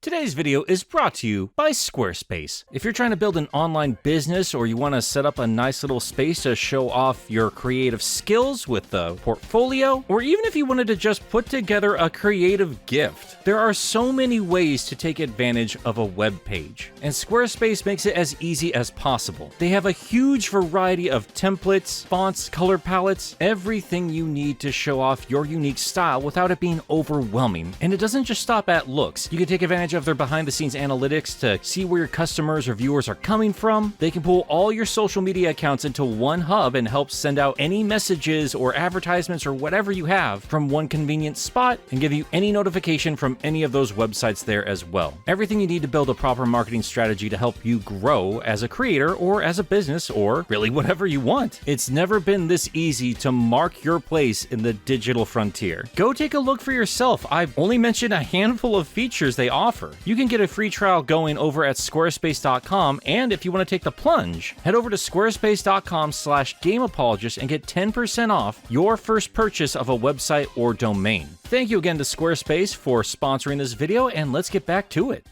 Today's video is brought to you by Squarespace. If you're trying to build an online business or you want to set up a nice little space to show off your creative skills with a portfolio, or even if you wanted to just put together a creative gift, there are so many ways to take advantage of a web page. And Squarespace makes it as easy as possible. They have a huge variety of templates, fonts, color palettes, everything you need to show off your unique style without it being overwhelming. And it doesn't just stop at looks. You can take advantage of their behind-the-scenes analytics to see where your customers or viewers are coming from. They can pull all your social media accounts into one hub and help send out any messages or advertisements or whatever you have from one convenient spot and give you any notification from any of those websites there as well. Everything you need to build a proper marketing strategy to help you grow as a creator or as a business or really whatever you want. It's never been this easy to mark your place in the digital frontier. Go take a look for yourself. I've only mentioned a handful of features they offer. You can get a free trial going over at squarespace.com, and if you want to take the plunge, head over to squarespace.com/gameapologist and get 10% off your first purchase of a website or domain. Thank you again to Squarespace for sponsoring this video, and let's get back to it.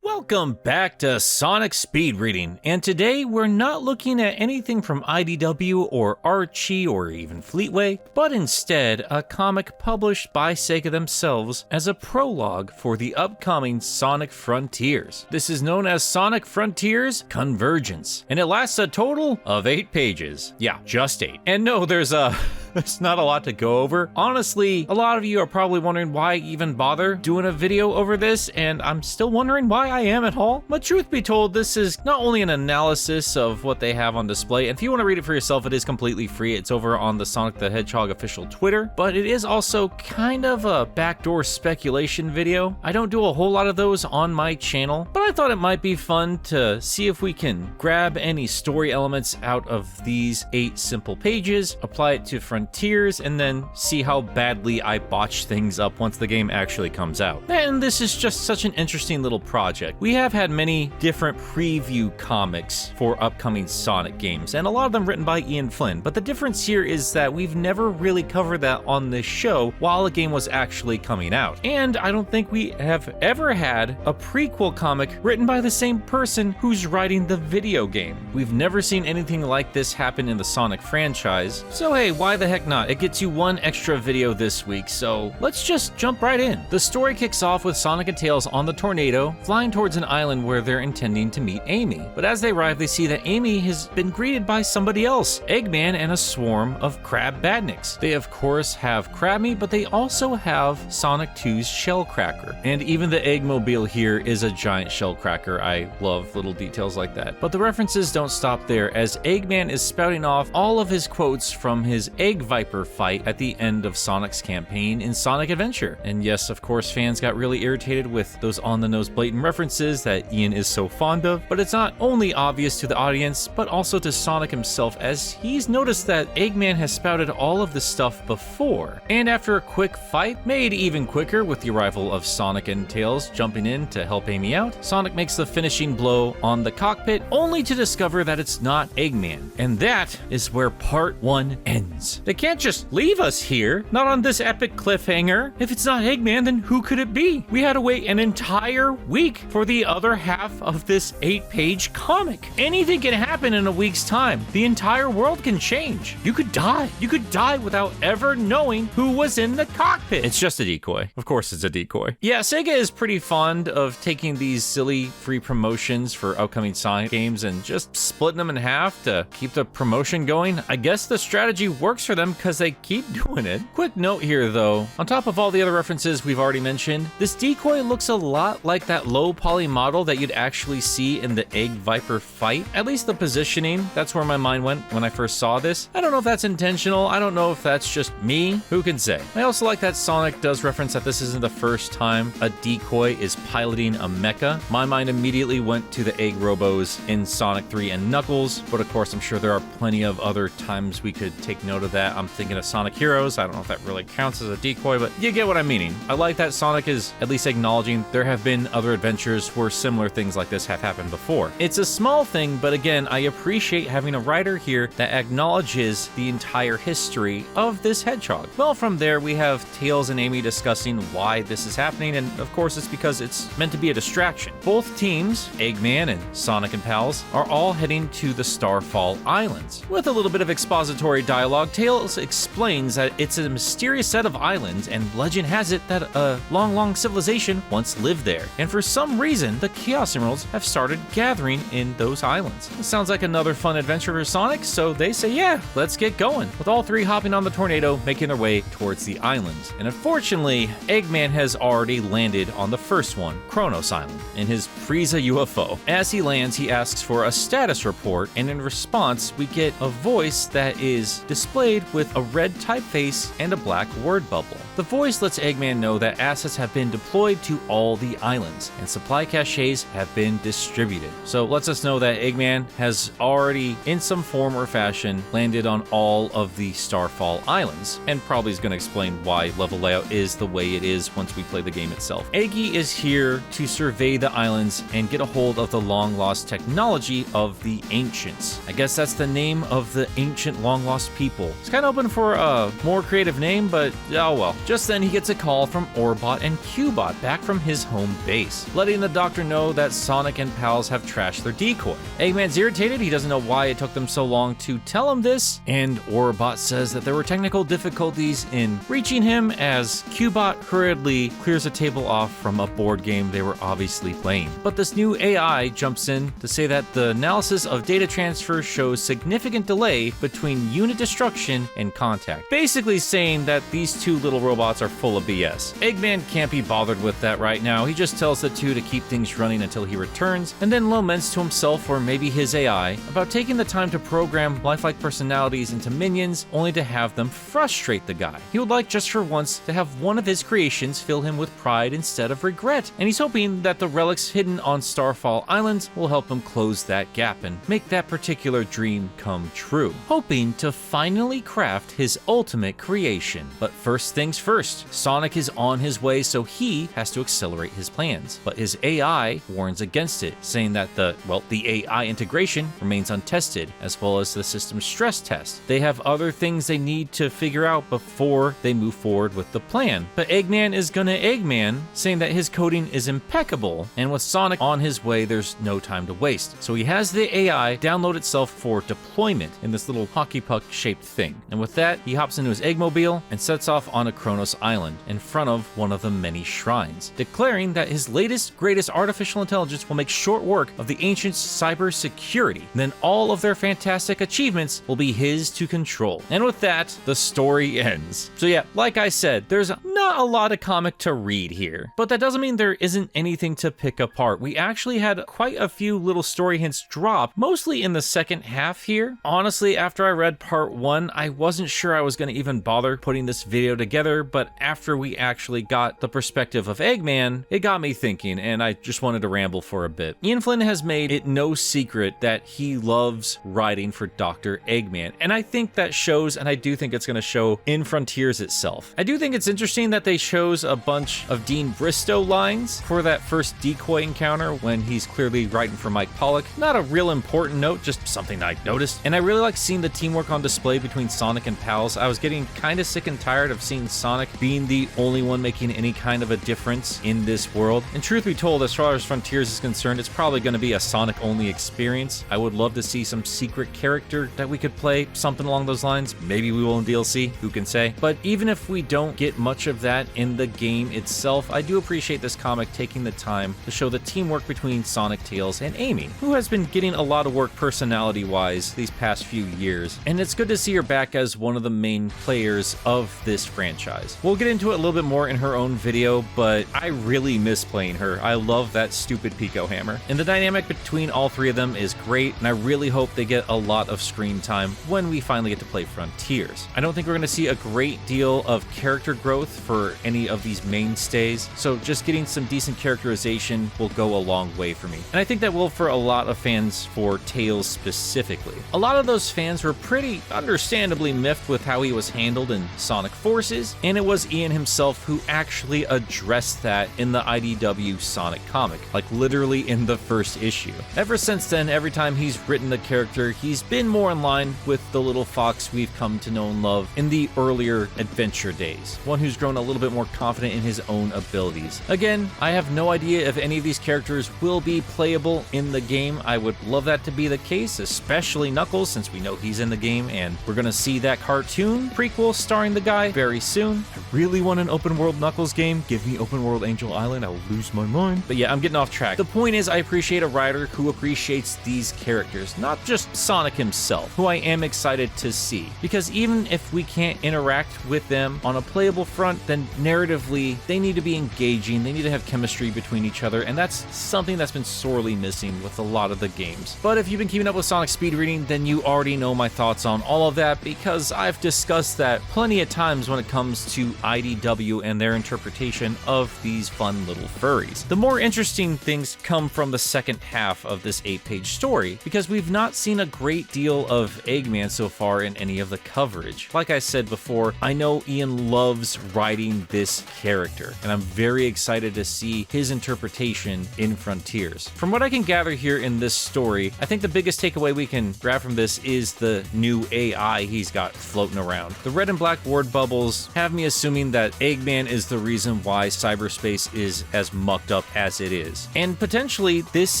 Welcome back to Sonic Speed Reading, and today we're not looking at anything from IDW or Archie or even Fleetway, but instead a comic published by Sega themselves as a prologue for the upcoming Sonic Frontiers. This is known as Sonic Frontiers Convergence, and it lasts a total of 8 pages. Yeah, just 8. And no, there's not a lot to go over. Honestly, a lot of you are probably wondering why even bother doing a video over this, and I'm still wondering why I am at all. But truth be told, this is not only an analysis of what they have on display, and if you want to read it for yourself, it is completely free. It's over on the Sonic the Hedgehog official Twitter, but it is also kind of a backdoor speculation video. I don't do a whole lot of those on my channel, but I thought it might be fun to see if we can grab any story elements out of these 8 simple pages, apply it to Frontiers, and then see how badly I botch things up once the game actually comes out. And this is just such an interesting little project. We have had many different preview comics for upcoming Sonic games, and a lot of them written by Ian Flynn, but the difference here is that we've never really covered that on this show while the game was actually coming out. And I don't think we have ever had a prequel comic written by the same person who's writing the video game. We've never seen anything like this happen in the Sonic franchise, so hey, why the heck not? It gets you one extra video this week, so let's just jump right in. The story kicks off with Sonic and Tails on the Tornado, flying towards an island where they're intending to meet Amy. But as they arrive, they see that Amy has been greeted by somebody else, Eggman and a swarm of crab badniks. They of course have Crabmy, but they also have Sonic 2's Shellcracker. And even the Eggmobile here is a giant shellcracker. I love little details like that. But the references don't stop there, as Eggman is spouting off all of his quotes from his Egg Viper fight at the end of Sonic's campaign in Sonic Adventure. And yes, of course, fans got really irritated with those on-the-nose blatant references that Ian is so fond of, but it's not only obvious to the audience, but also to Sonic himself, as he's noticed that Eggman has spouted all of this stuff before. And after a quick fight, made even quicker with the arrival of Sonic and Tails jumping in to help Amy out, Sonic makes the finishing blow on the cockpit, only to discover that it's not Eggman. And that is where part 1 ends. They can't just leave us here, not on this epic cliffhanger. If it's not Eggman, then who could it be? We had to wait an entire week for the other half of this 8-page comic. Anything can happen in a week's time. The entire world can change. You could die. You could die without ever knowing who was in the cockpit. It's just a decoy. Of course it's a decoy. Yeah, Sega is pretty fond of taking these silly free promotions for upcoming Sonic games and just splitting them in half to keep the promotion going. I guess the strategy works for them because they keep doing it. Quick note here though, on top of all the other references we've already mentioned, this decoy looks a lot like that low poly model that you'd actually see in the Egg Viper fight. At least the positioning, that's where my mind went when I first saw this. I don't know if that's intentional, I don't know if that's just me, who can say. I also like that Sonic does reference that this isn't the first time a decoy is piloting a mecha. My mind immediately went to the Egg Robos in Sonic 3 and Knuckles, but of course I'm sure there are plenty of other times we could take note of that. that, I'm thinking of Sonic Heroes. I don't know if that really counts as a decoy, but you get what I'm meaning. I like that Sonic is at least acknowledging there have been other adventures where similar things like this have happened before. It's a small thing, but again, I appreciate having a writer here that acknowledges the entire history of this hedgehog. Well, from there, we have Tails and Amy discussing why this is happening, and of course, it's because it's meant to be a distraction. Both teams, Eggman and Sonic and Pals, are all heading to the Starfall Islands. With a little bit of expository dialogue, Tails explains that it's a mysterious set of islands, and legend has it that a long civilization once lived there. And for some reason, the Chaos Emeralds have started gathering in those islands. It sounds like another fun adventure for Sonic, so they say, yeah, let's get going. With all three hopping on the tornado, making their way towards the islands. And unfortunately, Eggman has already landed on the first one, Kronos Island, in his Frieza UFO. As he lands, he asks for a status report, and in response, we get a voice that is displayed with a red typeface and a black word bubble. The voice lets Eggman know that assets have been deployed to all the islands, and supply caches have been distributed. So it lets us know that Eggman has already, in some form or fashion, landed on all of the Starfall Islands, and probably is going to explain why level layout is the way it is once we play the game itself. Eggy is here to survey the islands and get a hold of the long-lost technology of the Ancients. I guess that's the name of the ancient long-lost people. It's kind of open for a more creative name, but oh well. Just then he gets a call from Orbot and Cubot back from his home base, letting the doctor know that Sonic and Pals have trashed their decoy. Eggman's irritated, he doesn't know why it took them so long to tell him this, and Orbot says that there were technical difficulties in reaching him as Cubot hurriedly clears a table off from a board game they were obviously playing. But this new AI jumps in to say that the analysis of data transfer shows significant delay between unit destruction and contact, basically saying that these two little robots are full of BS. Eggman can't be bothered with that right now. He just tells the two to keep things running until he returns, and then laments to himself or maybe his AI about taking the time to program lifelike personalities into minions only to have them frustrate the guy. He would like just for once to have one of his creations fill him with pride instead of regret, and he's hoping that the relics hidden on Starfall Islands will help him close that gap and make that particular dream come true, hoping to finally craft his ultimate creation. But first things first, Sonic is on his way, so he has to accelerate his plans. But his AI warns against it, saying that the AI integration remains untested, as well as the system's stress test. They have other things they need to figure out before they move forward with the plan. But Eggman is gonna Eggman, saying that his coding is impeccable, and with Sonic on his way, there's no time to waste. So he has the AI download itself for deployment in this little hockey puck shaped thing. And with that, he hops into his Eggmobile and sets off on a Kronos Island in front of one of the many shrines, declaring that his latest, greatest artificial intelligence will make short work of the Ancients' cyber security. Then all of their fantastic achievements will be his to control. And with that, the story ends. So yeah, like I said, there's not a lot of comic to read here, but that doesn't mean there isn't anything to pick apart. We actually had quite a few little story hints drop, mostly in the second half here. Honestly, after I read part 1, I wasn't sure I was going to even bother putting this video together, but after we actually got the perspective of Eggman, it got me thinking, and I just wanted to ramble for a bit. Ian Flynn has made it no secret that he loves writing for Dr. Eggman, and I think that shows, and I do think it's going to show in Frontiers itself. I do think it's interesting that they chose a bunch of Dean Bristow lines for that first decoy encounter when he's clearly writing for Mike Pollock. Not a real important note, just something I noticed. And I really like seeing the teamwork on display between Sonic and Pals. I was getting kind of sick and tired of seeing Sonic being the only one making any kind of a difference in this world. And truth be told, as far as Frontiers is concerned, it's probably going to be a Sonic-only experience. I would love to see some secret character that we could play, something along those lines. Maybe we will in DLC, who can say? But even if we don't get much of that in the game itself, I do appreciate this comic taking the time to show the teamwork between Sonic, Tails, and Amy, who has been getting a lot of work personality-wise these past few years. And it's good to see her back as one of the main players of this franchise. We'll get into it a little bit more in her own video, but I really miss playing her. I love that stupid Pico Hammer. And the dynamic between all three of them is great, and I really hope they get a lot of screen time when we finally get to play Frontiers. I don't think we're going to see a great deal of character growth for any of these mainstays, so just getting some decent characterization will go a long way for me. And I think that will for a lot of fans for Tails specifically. A lot of those fans were pretty understandably miffed with how he was handled in Sonic Forces, and it was Ian himself who actually addressed that in the IDW Sonic comic, like literally in the first issue. Ever since then, every time he's written the character, he's been more in line with the little fox we've come to know and love in the earlier adventure days, one who's grown a little bit more confident in his own abilities. Again, I have no idea if any of these characters will be playable in the game. I would love that to be the case, especially Knuckles, since we know he's in the game, and we're gonna see that cartoon prequel starring the guy very soon. I really want an open world Knuckles game. Give me open world Angel Island, I will lose my mind. But yeah, I'm getting off track. The point is, I appreciate a writer who appreciates these characters, not just Sonic himself, who I am excited to see. Because even if we can't interact with them on a playable front, then narratively, they need to be engaging, they need to have chemistry between each other, and that's something that's been sorely missing with a lot of the games. But if you've been keeping up with Sonic speed reading, then you already know my thoughts on all of that, because I've discussed that plenty of times when it comes to IDW and their interpretation of these fun little furries. The more interesting things come from the second half of this 8-page story, because we've not seen a great deal of Eggman so far in any of the coverage. Like I said before, I know Ian loves writing this character, and I'm very excited to see his interpretation in Frontiers. From what I can gather here in this story, I think the biggest takeaway we can grab from this is the new AI he's got floating around. The red and black word bubbles have me assuming that Eggman is the reason why cyberspace is as mucked up as it is. And potentially, this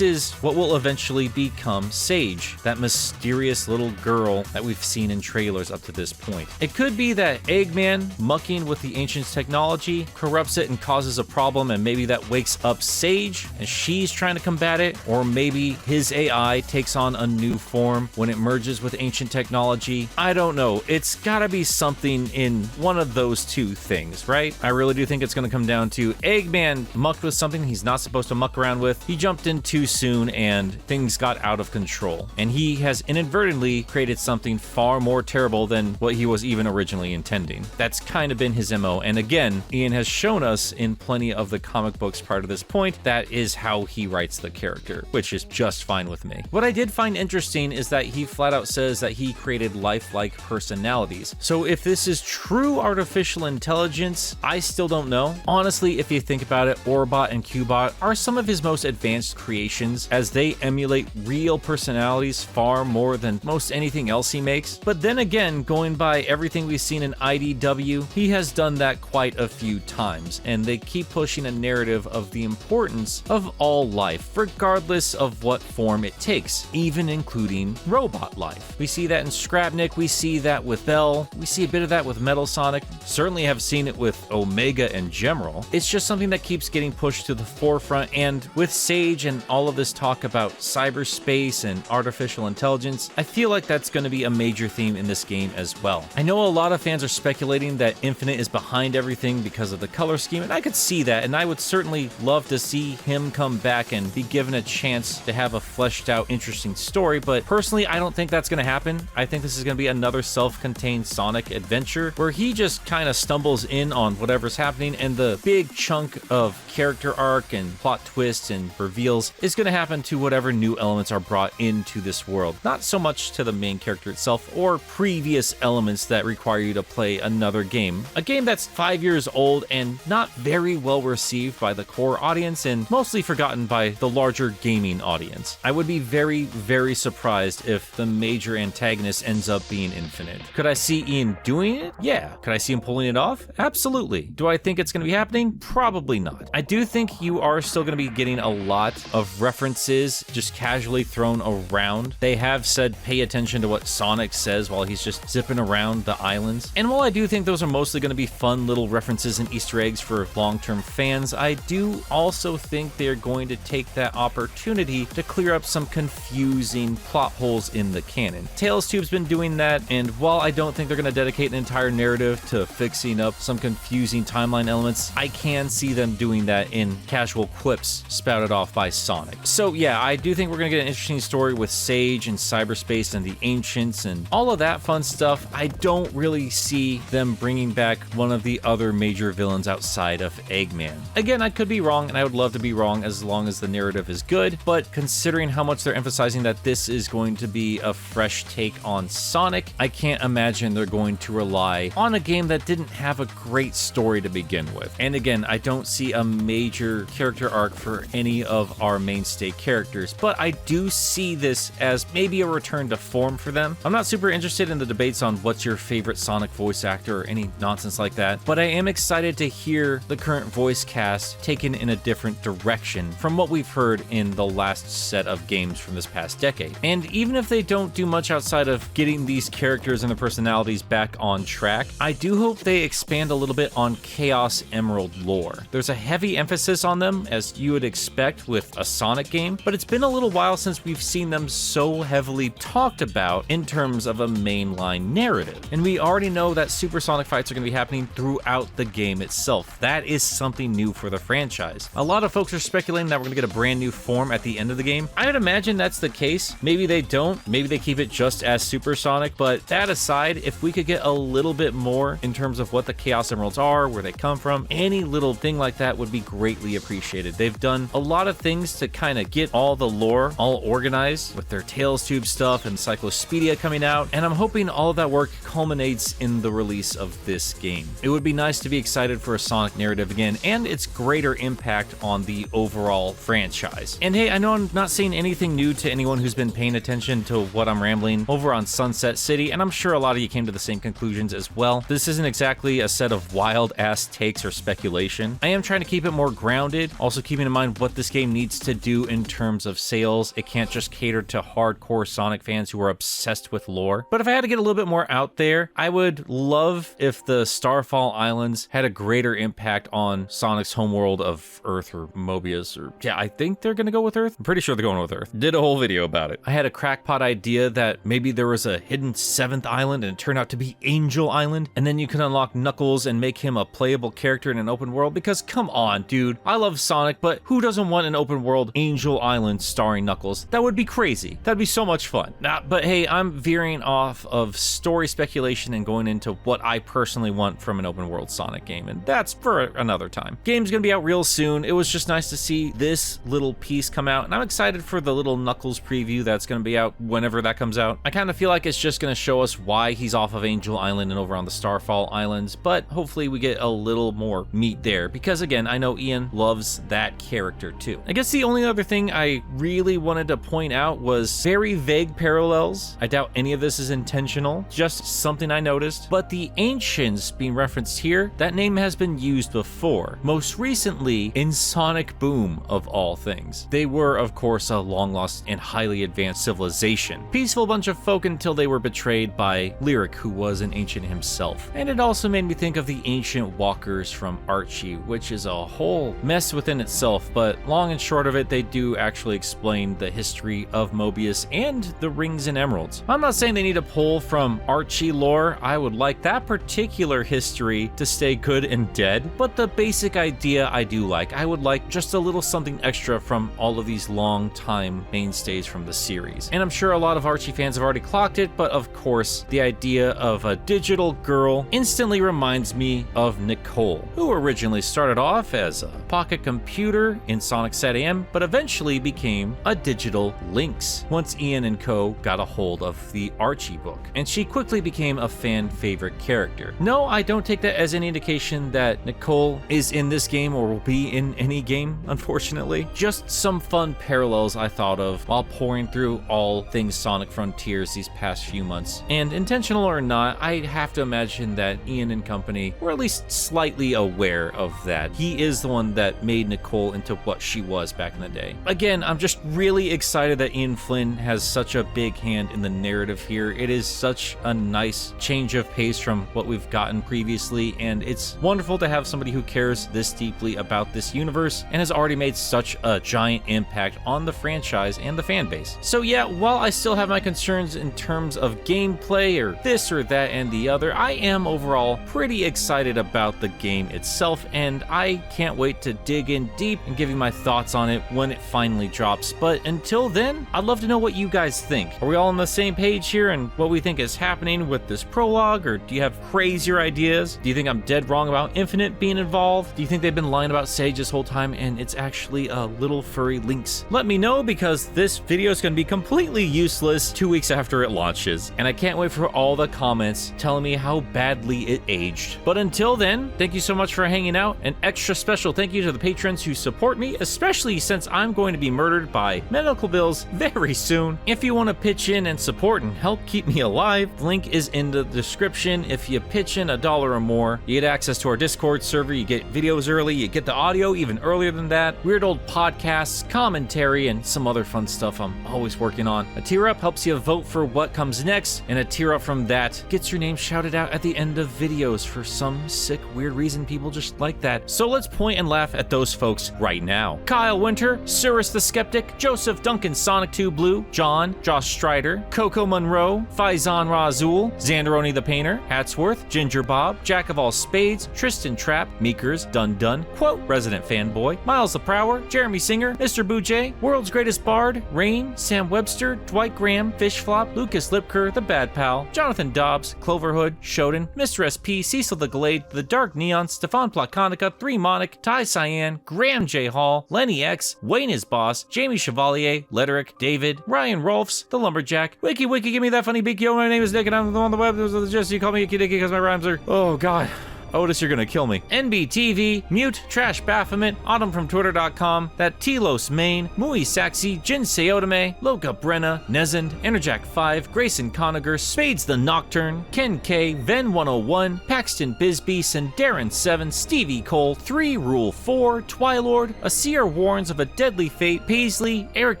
is what will eventually become Sage, that mysterious little girl that we've seen in trailers up to this point. It could be that Eggman, mucking with the Ancients' technology, corrupts it and causes a problem, and maybe that wakes up Sage, and she's trying to combat it, or maybe his AI takes on a new form when it merges with Ancient technology. I don't know. It's gotta be something in one of those two things, right? I really do think it's gonna come down to Eggman mucked with something he's not supposed to muck around with. He jumped in too soon and things got out of control. And he has inadvertently created something far more terrible than what he was even originally intending. That's kind of been his MO. And again, Ian has shown us in plenty of the comic books prior to this point, that is how he writes the character, which is just fine with me. What I did find interesting is that he flat out says that he created lifelike personalities. So if this is true artificial intelligence, I still don't know. Honestly, if you think about it, Orbot and Cubot are some of his most advanced creations, as they emulate real personalities far more than most anything else he makes. But then again, going by everything we've seen in IDW, he has done that quite a few times, and they keep pushing a narrative of the importance of all life, regardless of what form it takes, even including robot life. We see that in Scrapnik, we see that with Bell, we see a bit of that with Metal Sonic, certainly have seen it with Omega and Gemerald. It's just something that keeps getting pushed to the forefront, and with Sage and all of this talk about cyberspace and artificial intelligence, I feel like that's going to be a major theme in this game as well. I know a lot of fans are speculating that Infinite is behind everything because of the color scheme, and I could see that, and I would certainly love to see him come back and be given a chance to have a fleshed out, interesting story, but personally, I don't think that's going to happen. I think this is going to be another self-contained Sonic adventure where he just kind of stumbles in on whatever's happening, and the big chunk of character arc and plot twists and reveals is going to happen to whatever new elements are brought into this world, not so much to the main character itself or previous elements that require you to play another game. A game that's 5 years old and not very well received by the core audience and mostly forgotten by the larger gaming audience. I would be very, very surprised if the major antagonist ends up being Infinite. Could I see Ian doing it? Yeah. Could I see him pulling it off? Absolutely. Do I think it's going to be happening? Probably not. I do think you are still going to be getting a lot of references just casually thrown around. They have said pay attention to what Sonic says while he's just zipping around the islands. And while I do think those are mostly going to be fun little references and Easter eggs for long-term fans, I do also think they're going to take that opportunity to clear up some confusing plot holes in the canon. Tails Tube's been doing that, and while I don't think they're going to dedicate an entire narrative to fixing up some confusing timeline elements, I can see them doing that in casual quips spouted off by Sonic. So yeah, I do think we're going to get an interesting story with Sage and cyberspace and the Ancients and all of that fun stuff, I don't really see them bringing back one of the other major villains outside of Eggman. Again, I could be wrong, and I would love to be wrong as long as the narrative is good, but considering how much they're emphasizing that this is going to be a fresh take on Sonic, I can't imagine they're going to rely on a game that didn't have a great story to begin with. And again, I don't see a major character arc for any of our mainstay characters, but I do see this as maybe a return to form for them. I'm not super interested in the debates on what's your favorite Sonic voice actor or any nonsense like that, but I am excited to hear the current voice cast taken in a different direction from what we've heard in the last set of games from this past decade. And even if they don't do much outside of getting these characters and their personalities back on track, I do hope they expand a little bit on Chaos Emerald lore. There's a heavy emphasis on them, as you would expect with a Sonic game, but it's been a little while since we've seen them so heavily talked about in terms of a mainline narrative. And we already know that supersonic fights are going to be happening throughout the game itself. That is something new for the franchise. A lot of folks are speculating that we're going to get a brand new form at the end of the game. I would imagine that's the case. Maybe they don't. Maybe they keep it just as supersonic, but that aside, if we could get a little bit more in terms of what the Chaos Emeralds are, where they come from, any little thing like that would be greatly appreciated. They've done a lot of things to kind of get all the lore all organized with their Tales Tube stuff and Cyclopedia coming out, and I'm hoping all of that work culminates in the release of this game. It would be nice to be excited for a Sonic narrative again and its greater impact on the overall franchise. And hey, I know I'm not saying anything new to anyone who's been paying attention to what I'm rambling over on Sunset City, and I'm sure a lot of you came to the same conclusions as well. This isn't exactly a set of wild ass takes or speculation. I am trying to keep it more grounded, also keeping in mind what this game needs to do in terms of sales. It can't just cater to hardcore Sonic fans who are obsessed with lore. But if I had to get a little bit more out there, I would love if the Starfall Islands had a greater impact on Sonic's homeworld of Earth or Mobius, or yeah, I think they're gonna go with Earth. I'm pretty sure they're going with Earth. Did a whole video about it. I had a crackpot idea that maybe there was a hidden 7th island and it turned out to be Angel Island, and then you can unlock Knuckles and make him a playable character in an open world, because come on, dude. I love Sonic, but who doesn't want an open world Angel Island starring Knuckles? That would be crazy. That'd be so much fun. But hey, I'm veering off of story speculation and going into what I personally want from an open world Sonic game, and that's for another time. Game's gonna be out real soon. It was just nice to see this little piece come out, and I'm excited for the little Knuckles preview that's gonna be out whenever that comes out. I kind of feel like it's just gonna show us why he's off of Angel Island and over on the Starfall Islands, but hopefully we get a little more meat there, because again, I know Ian loves that character too. I guess the only other thing I really wanted to point out was very vague parallels. I doubt any of this is intentional, just something I noticed, but the Ancients being referenced here, that name has been used before, most recently in Sonic Boom of all things. They were, of course, a long lost and highly advanced civilization. Peaceful bunch of folk until they were betrayed by Lyric, who was an ancient himself. And it also made me think of the ancient walkers from Archie, which is a whole mess within itself, but long and short of it, they do actually explain the history of Mobius and the rings and emeralds. I'm not saying they need to pull from Archie lore. I would like that particular history to stay good and dead, but the basic idea I do like. I would like just a little something extra from all of these long time mainstays from the series. And I'm sure a lot of Archie fans have already clocked it, but of course, the idea of a digital girl instantly reminds me of Nicole, who originally started off as a pocket computer in Sonic SatAM, but eventually became a digital Lynx once Ian and co. got a hold of the Archie book, and she quickly became a fan favorite character. No, I don't take that as any indication that Nicole is in this game or will be in any game, unfortunately. Just some fun parallels I thought of while pouring through all things Sonic Frontiers these past few months. And intentional or not, I have to imagine that Ian and company were at least slightly aware of that. He is the one that made Nicole into what she was back in the day. Again, I'm just really excited that Ian Flynn has such a big hand in the narrative here. It is such a nice change of pace from what we've gotten previously, and it's wonderful to have somebody who cares this deeply about this universe and has already made such a giant impact on the franchise and the fan base. So yeah, while I still have my concerns in terms of gameplay or this or that and the other, I am overall pretty excited about the game itself, and I can't wait to dig in deep and give you my thoughts on it when it finally drops. But until until then, I'd love to know what you guys think. Are we all on the same page here and what we think is happening with this prologue, or do you have crazier ideas? Do you think I'm dead wrong about Infinite being involved? Do you think they've been lying about Sage this whole time and it's actually a little furry Lynx? Let me know, because this video is going to be completely useless 2 weeks after it launches, and I can't wait for all the comments telling me how badly it aged. But until then, thank you so much for hanging out. An extra special thank you to the patrons who support me, especially since I'm going to be murdered by medical bills very soon. If you want to pitch in and support and help keep me alive, the link is in the description. If you pitch in $1 or more, you get access to our Discord server, you get videos early, you get the audio even earlier than that, weird old podcasts, commentary, and some other fun stuff I'm always working on. A tier up helps you vote for what comes next, and a tier up from that gets your name shouted out at the end of videos for some sick, weird reason. People just like that. So let's point and laugh at those folks right now. Kyle Winter, Cyrus the Skeptic, Joseph Duncan Sonic 2 Blue, John, Josh Strider, Coco Monroe, Faizan Razul, Xanderoni the Painter, Hatsworth, Ginger Bob, Jack of All Spades, Tristan Trapp, Meekers, Dun Dun, Quote, Resident Fanboy, Miles the Prower, Jeremy Singer, Mr. Boujay, World's Greatest Bard, Rain, Sam Webster, Dwight Graham, Fishflop, Lucas Lipker, The Bad Pal, Jonathan Dobbs, Cloverhood, Shoden, Mr. SP, Cecil the Glade, The Dark Neon, Stefan Platonica, 3 Monic, Ty Cyan, Graham J. Hall, Lenny X, Wayne is Boss, Jamie Chevalier, Letterick, David, Ryan Rolfs, The Lumberjack, Wiki, give me that funny beak, yo, my name is Nick and I'm on the web, just you call me Icky Dicky because my rhymes are, oh god. Otis, you're gonna kill me. NBTV, Mute, Trash Baphomet, AutumnFromTwitter.com, That Telos Main, Mui Saxi, Jin Seotame, Loka Brenna, Nezend, Enerjack 5, Grayson Conager, Spades the Nocturne, Ken K, Ven 101, Paxton Bisbeast, and Darren 7, Stevie Cole, 3 Rule 4, Twilord, Asir Warns of a Deadly Fate, Paisley, Eric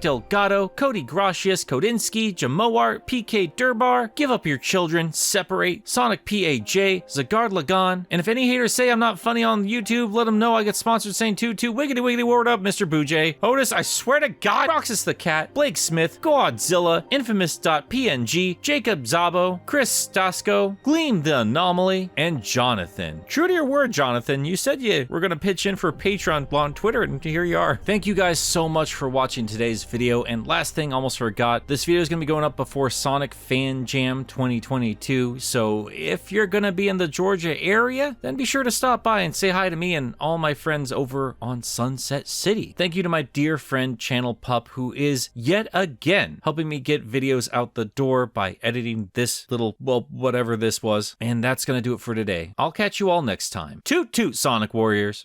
Delgado, Cody Gracius, Kodinsky, Jamoart, PK Durbar, Give Up Your Children, Separate, Sonic PAJ, Zagard Lagan, and if any haters say I'm not funny on YouTube, let them know I get sponsored saying toot wiggity word up, Mr. Boujay. Otis, I swear to God, Roxas the Cat, Blake Smith, Godzilla, Infamous.png, Jacob Zabo, Chris Stasco, Gleam the Anomaly, and Jonathan. True to your word, Jonathan, you said you were gonna pitch in for Patreon on Twitter, and here you are. Thank you guys so much for watching today's video, and last thing, almost forgot, this video is gonna be going up before Sonic Fan Jam 2022, so if you're gonna be in the Georgia area, then be sure to stop by and say hi to me and all my friends over on Sunset City. Thank you to my dear friend Channel Pup, who is yet again helping me get videos out the door by editing this little, well, whatever this was. And that's gonna do it for today. I'll catch you all next time. Toot toot, Sonic Warriors.